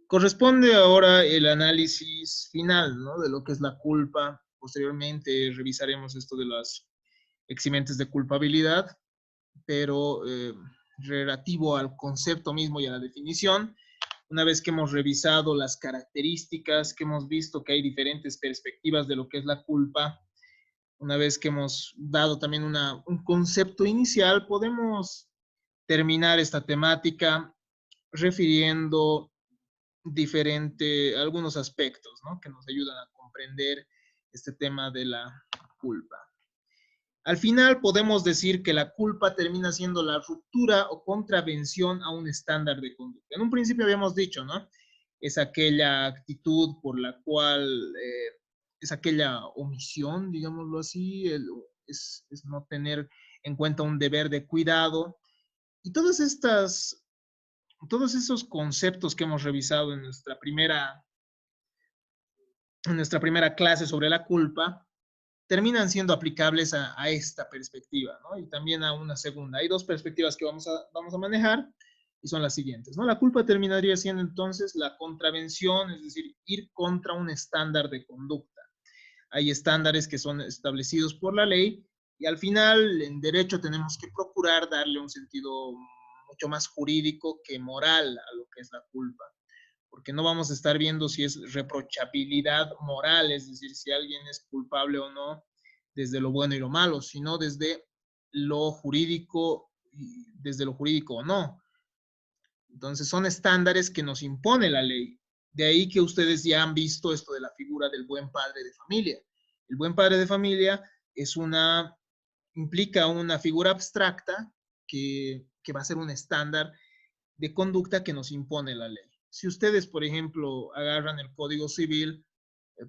Corresponde ahora el análisis final, ¿no? De lo que es la culpa. Posteriormente revisaremos esto de las eximentes de culpabilidad, pero relativo al concepto mismo y a la definición, una vez que hemos revisado las características, que hemos visto que hay diferentes perspectivas de lo que es la culpa, una vez que hemos dado también un concepto inicial, podemos terminar esta temática refiriendo algunos aspectos, ¿no? Que nos ayudan a comprender este tema de la culpa. Al final podemos decir que la culpa termina siendo la ruptura o contravención a un estándar de conducta. En un principio habíamos dicho, ¿no? Es aquella actitud por la cual, es aquella omisión, digámoslo así, es no tener en cuenta un deber de cuidado. Y todos esos conceptos que hemos revisado en nuestra primera clase sobre la culpa, terminan siendo aplicables a esta perspectiva, ¿no? Y también a una segunda. Hay dos perspectivas que vamos a manejar y son las siguientes, ¿no? La culpa terminaría siendo entonces la contravención, es decir, ir contra un estándar de conducta. Hay estándares que son establecidos por la ley y al final en derecho tenemos que procurar darle un sentido mucho más jurídico que moral a lo que es la culpa, porque no vamos a estar viendo si es reprochabilidad moral, es decir, si alguien es culpable o no desde lo bueno y lo malo, sino desde lo jurídico, desde lo jurídico o no. Entonces son estándares que nos impone la ley. De ahí que ustedes ya han visto esto de la figura del buen padre de familia. El buen padre de familia implica una figura abstracta que va a ser un estándar de conducta que nos impone la ley. Si ustedes, por ejemplo, agarran el Código Civil,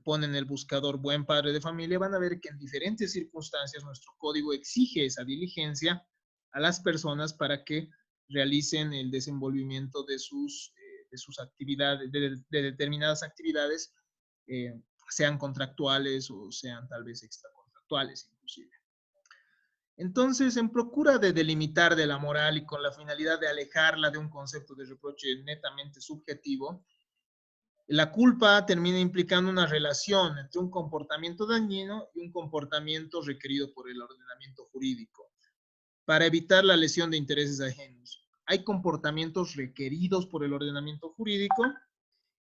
ponen el buscador buen padre de familia, van a ver que en diferentes circunstancias nuestro código exige esa diligencia a las personas para que realicen el desenvolvimiento de sus actividades, de determinadas actividades, sean contractuales o sean tal vez extracontractuales inclusive. Entonces, en procura de delimitar de la moral y con la finalidad de alejarla de un concepto de reproche netamente subjetivo, la culpa termina implicando una relación entre un comportamiento dañino y un comportamiento requerido por el ordenamiento jurídico para evitar la lesión de intereses ajenos. Hay comportamientos requeridos por el ordenamiento jurídico,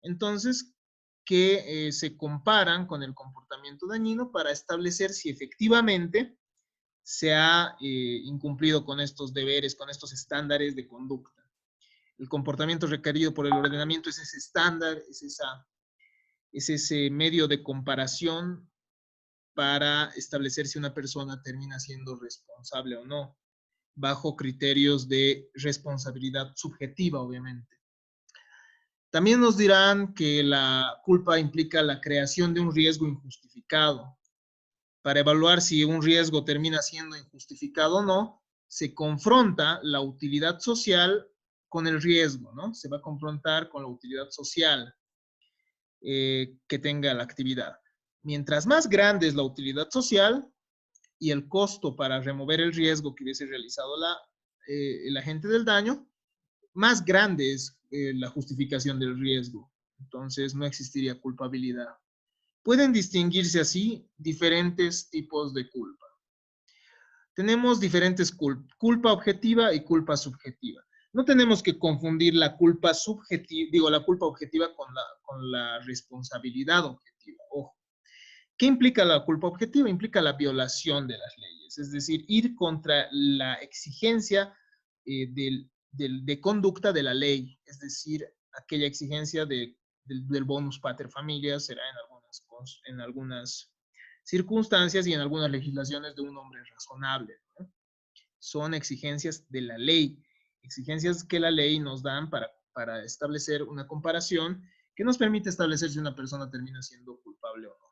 entonces, que se comparan con el comportamiento dañino para establecer si efectivamente se ha incumplido con estos deberes, con estos estándares de conducta. El comportamiento requerido por el ordenamiento es ese estándar, es ese medio de comparación para establecer si una persona termina siendo responsable o no, bajo criterios de responsabilidad subjetiva, obviamente. También nos dirán que la culpa implica la creación de un riesgo injustificado. Para evaluar si un riesgo termina siendo injustificado o no, se confronta la utilidad social con el riesgo, ¿no? Se va a confrontar con la utilidad social que tenga la actividad. Mientras más grande es la utilidad social y el costo para remover el riesgo que hubiese realizado el agente del daño, más grande es la justificación del riesgo. Entonces no existiría culpabilidad. Pueden distinguirse así diferentes tipos de culpa. Tenemos diferentes culpa objetiva y culpa subjetiva. No tenemos que confundir la culpa subjetiva, la culpa objetiva con la responsabilidad objetiva. Ojo. ¿Qué implica la culpa objetiva? Implica la violación de las leyes, es decir, ir contra la exigencia de conducta de la ley, es decir, aquella exigencia del bonus pater familia será en algunas circunstancias y en algunas legislaciones de un hombre razonable, ¿no? Son exigencias de la ley, exigencias que la ley nos dan para establecer una comparación que nos permite establecer si una persona termina siendo culpable o no.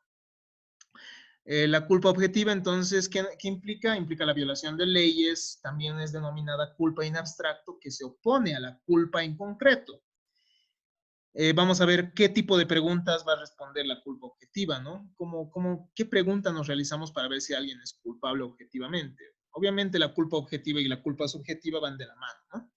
La culpa objetiva, entonces, ¿qué implica? Implica la violación de leyes, también es denominada culpa in abstracto, que se opone a la culpa en concreto. Vamos a ver qué tipo de preguntas va a responder la culpa objetiva, ¿no? ¿Qué pregunta nos realizamos para ver si alguien es culpable objetivamente? Obviamente la culpa objetiva y la culpa subjetiva van de la mano, ¿no?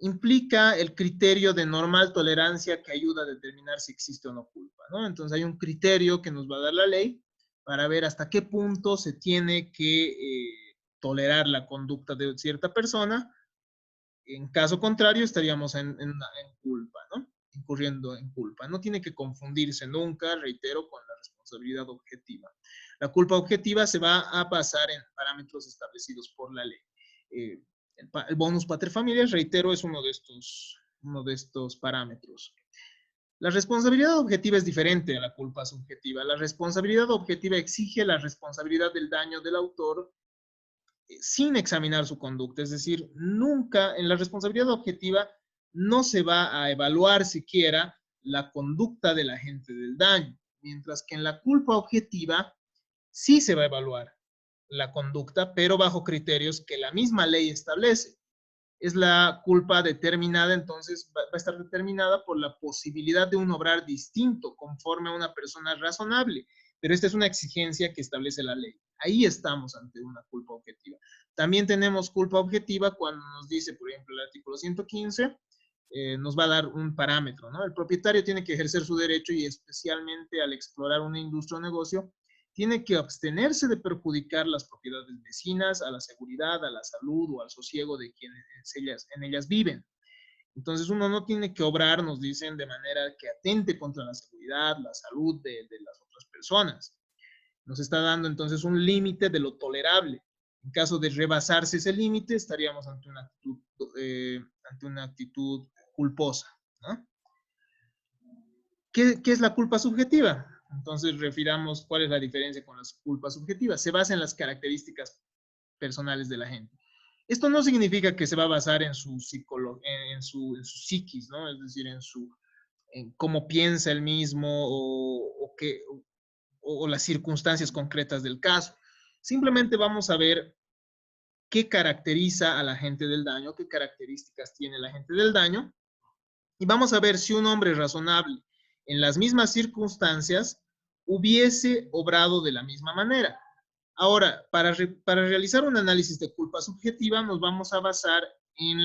implica el criterio de normal tolerancia que ayuda a determinar si existe o no culpa, ¿no? Entonces hay un criterio que nos va a dar la ley para ver hasta qué punto se tiene que tolerar la conducta de cierta persona. En caso contrario, estaríamos en culpa, ¿no? Incurriendo en culpa. No tiene que confundirse nunca, reitero, con la responsabilidad objetiva. La culpa objetiva se va a basar en parámetros establecidos por la ley. El bonus pater familias, reitero, es uno de estos parámetros. La responsabilidad objetiva es diferente a la culpa subjetiva. La responsabilidad objetiva exige la responsabilidad del daño del autor sin examinar su conducta. Es decir, nunca en la responsabilidad objetiva no se va a evaluar siquiera la conducta del agente del daño, mientras que en la culpa objetiva sí se va a evaluar la conducta, pero bajo criterios que la misma ley establece. Es la culpa determinada, entonces va a estar determinada por la posibilidad de un obrar distinto conforme a una persona razonable, pero esta es una exigencia que establece la ley. Ahí estamos ante una culpa objetiva. También tenemos culpa objetiva cuando nos dice, por ejemplo, el artículo 115, nos va a dar un parámetro, ¿no? El propietario tiene que ejercer su derecho y especialmente al explorar una industria o negocio, tiene que abstenerse de perjudicar las propiedades vecinas, a la seguridad, a la salud o al sosiego de quienes en ellas viven. Entonces uno no tiene que obrar, nos dicen, de manera que atente contra la seguridad, la salud de las otras personas. Nos está dando entonces un límite de lo tolerable. En caso de rebasarse ese límite, estaríamos ante una actitud culposa, ¿no? ¿Qué es la culpa subjetiva? Entonces, refiramos cuál es la diferencia con las culpas subjetivas. Se basa en las características personales de la gente. Esto no significa que se va a basar en su psiquis, ¿no? Es decir, en cómo piensa él mismo o las circunstancias concretas del caso. Simplemente vamos a ver qué caracteriza a la gente del daño, qué características tiene la gente del daño, y vamos a ver si un hombre razonable en las mismas circunstancias hubiese obrado de la misma manera. Ahora, para realizar un análisis de culpa subjetiva, nos vamos a basar en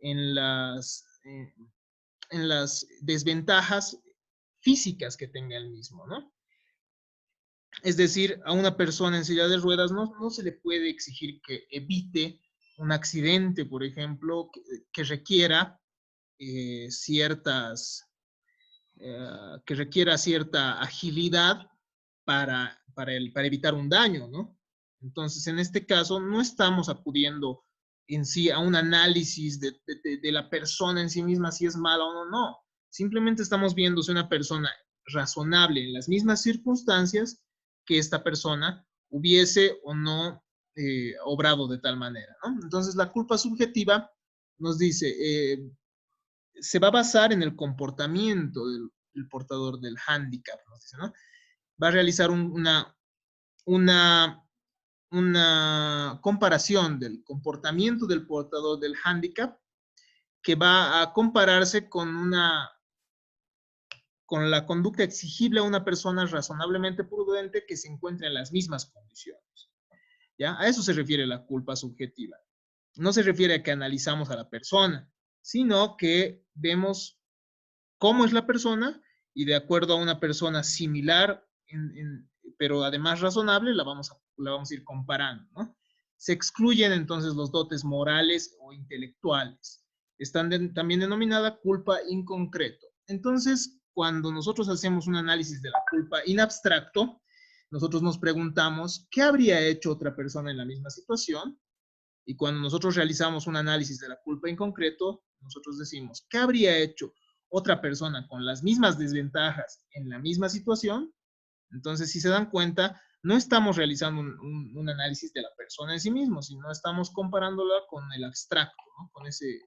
en las, en las desventajas físicas que tenga el mismo, ¿no? Es decir, a una persona en silla de ruedas no se le puede exigir que evite un accidente, por ejemplo, que requiera ciertas que requiera cierta agilidad para evitar un daño, ¿no? Entonces, en este caso, no estamos acudiendo en sí a un análisis de la persona en sí misma, si es mala o no, no. Simplemente estamos viendo si una persona razonable en las mismas circunstancias que esta persona hubiese o no obrado de tal manera, ¿no? Entonces, la culpa subjetiva nos dice, se va a basar en el comportamiento del portador del hándicap, nos dice, ¿no? Va a realizar una, una comparación del comportamiento del portador del hándicap que va a compararse con la conducta exigible a una persona razonablemente prudente que se encuentra en las mismas condiciones. ¿Ya? A eso se refiere la culpa subjetiva. No se refiere a que analizamos a la persona, sino que vemos cómo es la persona y de acuerdo a una persona similar, pero además razonable, la vamos a ir comparando, ¿no? Se excluyen entonces los dotes morales o intelectuales. Están también denominada culpa inconcreto. Entonces, cuando nosotros hacemos un análisis de la culpa in abstracto, nosotros nos preguntamos, ¿qué habría hecho otra persona en la misma situación? Y cuando nosotros realizamos un análisis de la culpa en concreto, nosotros decimos, ¿qué habría hecho otra persona con las mismas desventajas en la misma situación? Entonces, si se dan cuenta, no estamos realizando un análisis de la persona en sí mismo, sino estamos comparándola con el abstracto, ¿no? Con ese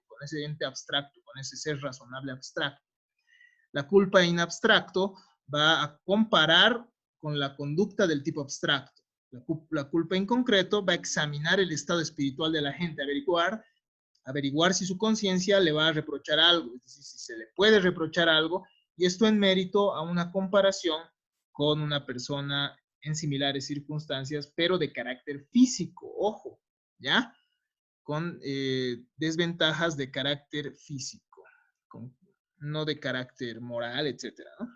ente abstracto, con ese ser razonable abstracto. La culpa en abstracto va a comparar con la conducta del tipo abstracto. La culpa en concreto va a examinar el estado espiritual de la gente, averiguar si su conciencia le va a reprochar algo, es decir, si se le puede reprochar algo, y esto en mérito a una comparación con una persona en similares circunstancias, pero de carácter físico, ojo, ¿ya? con desventajas de carácter físico, no de carácter moral, etcétera, ¿no?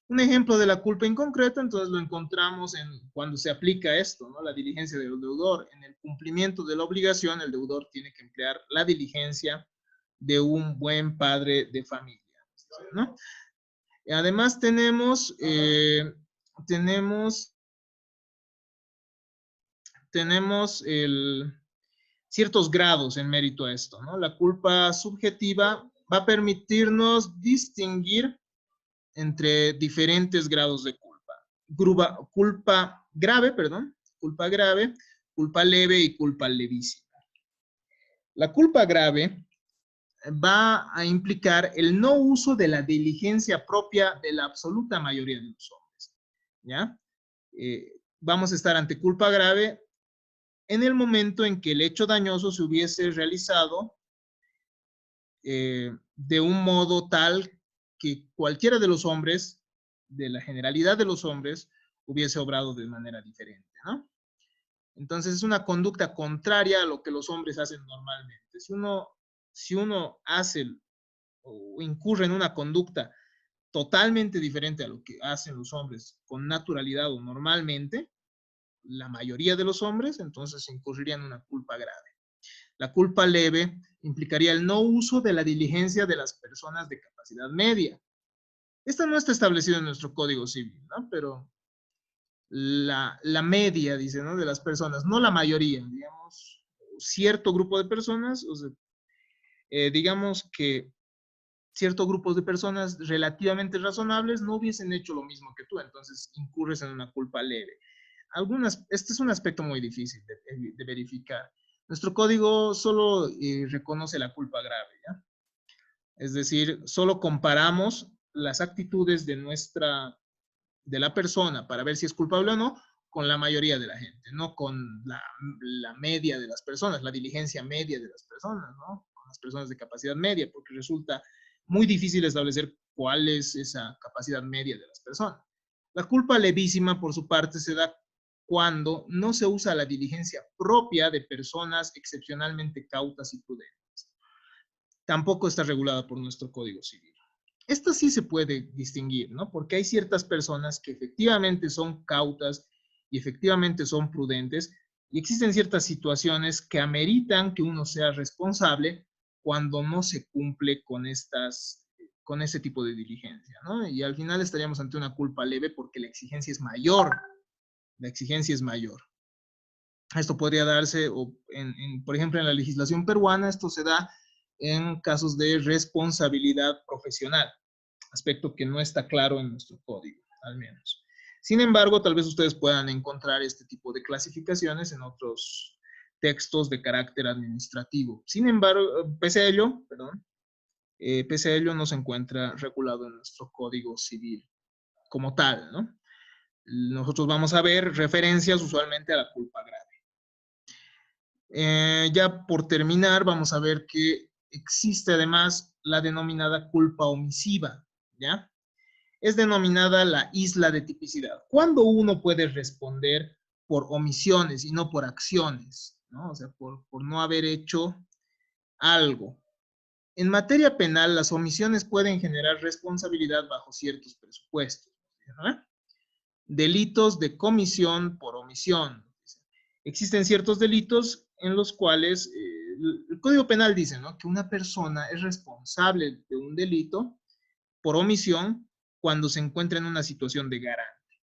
Un ejemplo de la culpa en concreto, entonces lo encontramos cuando se aplica esto, ¿no? La diligencia del deudor. En el cumplimiento de la obligación, el deudor tiene que emplear la diligencia de un buen padre de familia, ¿no? Además tenemos ciertos grados en mérito a esto, ¿no? La culpa subjetiva va a permitirnos distinguir entre diferentes grados de culpa. Culpa grave, culpa leve y culpa levísima. La culpa grave va a implicar el no uso de la diligencia propia de la absoluta mayoría de los hombres, ¿ya? Vamos a estar ante culpa grave en el momento en que el hecho dañoso se hubiese realizado de un modo tal que cualquiera de los hombres, de la generalidad de los hombres, hubiese obrado de manera diferente, ¿no? Entonces es una conducta contraria a lo que los hombres hacen normalmente. Si uno hace o incurre en una conducta totalmente diferente a lo que hacen los hombres con naturalidad o normalmente, la mayoría de los hombres, entonces incurriría en una culpa grave. La culpa leve implicaría el no uso de la diligencia de las personas de capacidad media. Esta no está establecida en nuestro Código Civil, ¿no? Pero la media, dice, ¿no? De las personas, no la mayoría, digamos, cierto grupo de personas, o sea, digamos que cierto grupo de personas relativamente razonables no hubiesen hecho lo mismo que tú, entonces incurres en una culpa leve. Este es un aspecto muy difícil de verificar. Nuestro código solo reconoce la culpa grave, ¿ya? Es decir, solo comparamos las actitudes de la persona para ver si es culpable o no con la mayoría de la gente, no con la media de las personas, la diligencia media de las personas, ¿no? Con las personas de capacidad media, porque resulta muy difícil establecer cuál es esa capacidad media de las personas. La culpa levísima, por su parte, se da cuando no se usa la diligencia propia de personas excepcionalmente cautas y prudentes. Tampoco está regulada por nuestro Código Civil. Esto sí se puede distinguir, ¿no? Porque hay ciertas personas que efectivamente son cautas y efectivamente son prudentes, y existen ciertas situaciones que ameritan que uno sea responsable cuando no se cumple con ese tipo de diligencia, ¿no? Y al final estaríamos ante una culpa leve porque la exigencia es mayor. La exigencia es mayor. Esto podría darse, por ejemplo, en la legislación peruana, esto se da en casos de responsabilidad profesional, aspecto que no está claro en nuestro código, al menos. Sin embargo, tal vez ustedes puedan encontrar este tipo de clasificaciones en otros textos de carácter administrativo. Sin embargo, pese a ello, no se encuentra regulado en nuestro Código Civil como tal, ¿no? Nosotros vamos a ver referencias usualmente a la culpa grave. Ya por terminar, vamos a ver que existe además la denominada culpa omisiva, ¿ya? Es denominada la isla de tipicidad. ¿Cuándo uno puede responder por omisiones y no por acciones? ¿No? O sea, por no haber hecho algo. En materia penal, las omisiones pueden generar responsabilidad bajo ciertos presupuestos, ¿no? Delitos de comisión por omisión. Existen ciertos delitos en los cuales el Código Penal dice, ¿no?, que una persona es responsable de un delito por omisión cuando se encuentra en una situación de garante.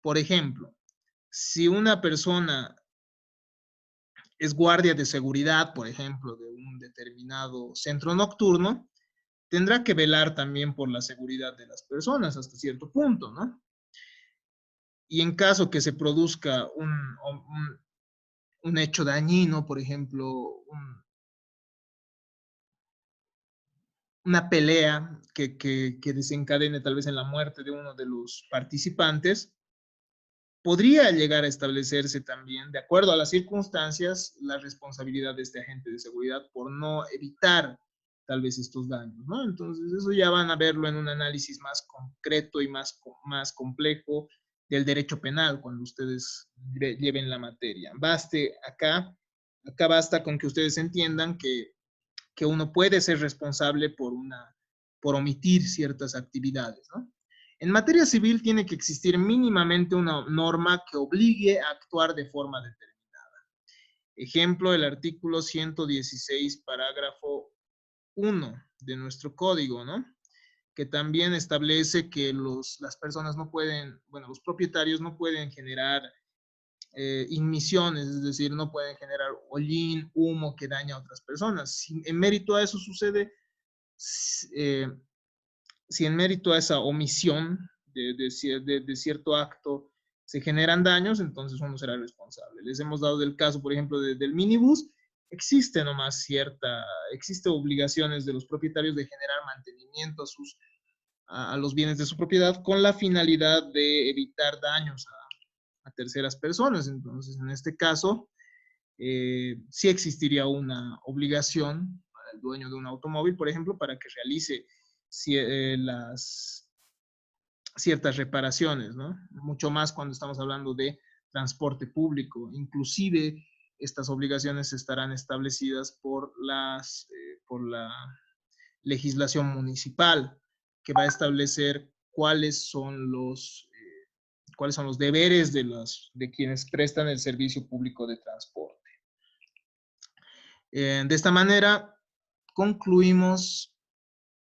Por ejemplo, si una persona es guardia de seguridad, por ejemplo, de un determinado centro nocturno, tendrá que velar también por la seguridad de las personas hasta cierto punto, ¿no? Y en caso que se produzca un hecho dañino, por ejemplo, una pelea que desencadene tal vez en la muerte de uno de los participantes, podría llegar a establecerse también, de acuerdo a las circunstancias, la responsabilidad de este agente de seguridad por no evitar tal vez estos daños, ¿no? Entonces, eso ya van a verlo en un análisis más concreto y más complejo del derecho penal cuando ustedes lleven la materia. Baste acá Acá basta con que ustedes entiendan que uno puede ser responsable por omitir ciertas actividades, ¿no? En materia civil tiene que existir mínimamente una norma que obligue a actuar de forma determinada. Ejemplo, el artículo 116, parágrafo 1 de nuestro código, ¿no? Que también establece que las personas no pueden, bueno, los propietarios no pueden generar inmisiones, es decir, no pueden generar hollín, humo que daña a otras personas. Si en mérito a eso sucede, eh, si en mérito a esa omisión de cierto acto se generan daños, entonces uno será responsable. Les hemos dado el caso, por ejemplo, del minibús. Existe nomás existe obligaciones de los propietarios de generar mantenimiento a los bienes de su propiedad con la finalidad de evitar daños a terceras personas. Entonces, en este caso, sí existiría una obligación para el dueño de un automóvil, por ejemplo, para que realice ciertas reparaciones, ¿no? Mucho más cuando estamos hablando de transporte público. Inclusive, estas obligaciones estarán establecidas por la legislación municipal, que va a establecer cuáles son los deberes de quienes prestan el servicio público de transporte. De esta manera, concluimos